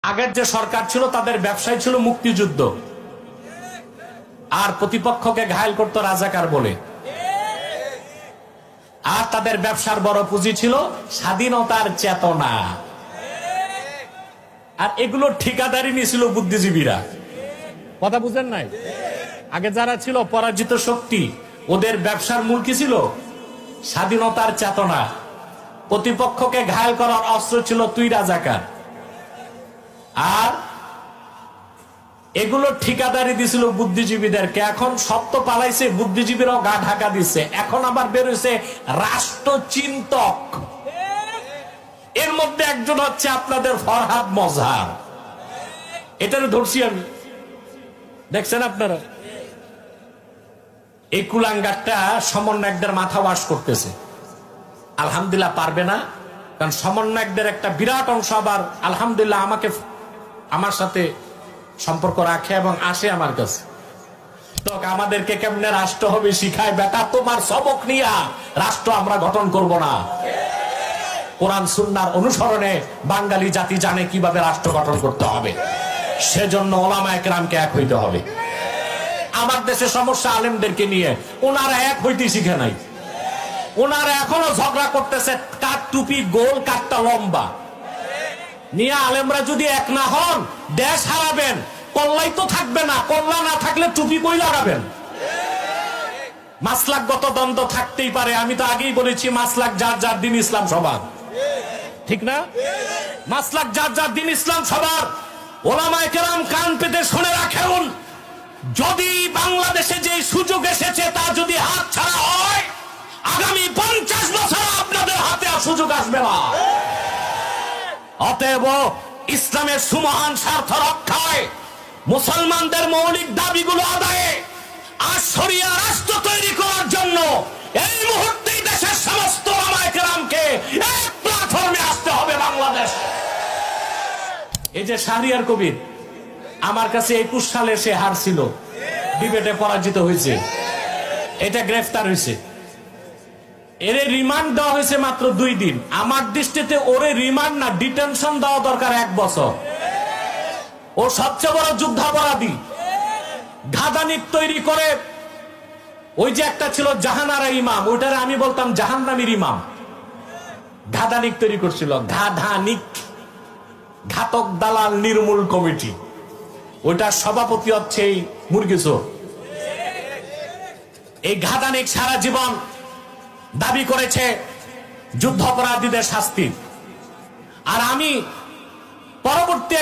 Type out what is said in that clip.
আগের যে সরকার ছিল তাদের ব্যবসায় ছিল মুক্তিযুদ্ধ, আর প্রতিপক্ষকে ঘায়েল করত রাজাকার বলে। আর তাদের ব্যবসার বড় পুঁজি ছিল স্বাধীনতার চেতনা, আর এগুলো ঠিকাদারি নিয়েছিল বুদ্ধিজীবীরা। কথা বুঝেন নাই? আগে যারা ছিল পরাজিত শক্তি, ওদের ব্যবসার মূল কি ছিল? স্বাধীনতার চেতনা। প্রতিপক্ষকে ঘায়েল করার অস্ত্র ছিল তুই রাজাকার। আর এগুলো ঠিকাদারি দিছিল বুদ্ধিজীবীদেরকে। এখন সত্য পালাইছে, বুদ্ধিজীবীরাও গা ঢাকা দিচ্ছে। এখন আবার বেরোইছে রাষ্ট্রচিন্তক। এর মধ্যে একজন হচ্ছে আপনাদের ফরহাদ মজহার। এটারে ধরছি আমি, দেখছেন আপনারা? এই কুলাঙ্গারটা সমন্বয়কদের মাথা ওয়াশ করতেছে। আলহামদুলিল্লাহ পারবে না, কারণ সমন্বয়কদের একটা বিরাট অংশ আবার আলহামদুলিল্লাহ আমার সাথে সম্পর্ক রাখে এবং আসে আমার কাছে। তো আমাদেরকে কেমনে রাষ্ট্র হবে শিখায়, বেটা তোমার সবক নিয়া রাষ্ট্র আমরা গঠন করব না। কোরআন সুন্নাহর অনুসরণে বাঙালি জাতি জানে কিভাবে রাষ্ট্র গঠন করতে হবে। সেজন্য ওলামায়ে কেরামকে এক হইতে হবে। আমার দেশে সমস্যা আলেমদেরকে নিয়ে, ওনারা এক হইতে শিখে নাই। ওনারা এখনো ঝগড়া করতেছে কার টুপি গোল কারটা লম্বা নিয়ে। আলেমরা যদি এক না হন দেশ হারাবেন, কল্লাই তো থাকবে না। কল্লা না থাকলে টুপি কই লাগাবেন? মাসলাকগত দ্বন্দ্ব থাকতেই পারে, আমি তো আগেই বলেছি মাসলাক যার যার দিন ইসলাম সবার, ঠিক না? মাসলাক যার যার দিন ইসলাম সবার। ওলামায়ে কেরাম কান পেতে শুনে রাখুন, যদি বাংলাদেশে যে সুযোগ এসেছে তা যদি হাত ছাড়া হয়, আগামী 50 বছর আপনাদের হাতে আর সুযোগ আসবে না। অতএব ইসলামের সুমহান স্বার্থ রক্ষায়, মুসলমানদের মৌলিক দাবিগুলো আদায়ে আর শরিয়া রাষ্ট্র তৈরি করার জন্য এই মুহূর্তেই দেশের সমস্ত ওলামায়ে কেরামকে এক প্ল্যাটফর্মে আসতে হবে বাংলাদেশ। এই যে শাহরিয়ার কবির, আমার কাছে 21 সালে সে হারছিল, ডিবেটে পরাজিত হয়েছে, এটা গ্রেফতার হয়েছে। এরে রিমান্ড দেওয়া হয়েছে মাত্র 2 দিন। আমার দৃষ্টিতে ওরে রিমান্ড না, ডিটেনশন দেওয়া দরকার 1 বছর। ও সবচেয়ে বড় যুদ্ধাপরাধী। ঘাদানিক তৈরি করে, ওই যে একটা ছিল জাহানারা ইমাম, ওইটারে আমি বলতাম জাহান্নামীর ইমাম। ঘাদানিক তৈরি করছিল, ঘাদানিক, ঘাতক দালাল নির্মূল কমিটি। ওইটার সভাপতি হচ্ছে এই মুরগিচোর। এই ঘাদানিক সারা জীবন দাবি করেছে যুদ্ধাপরাধীদের শাস্তি। আর আমি পরবর্তী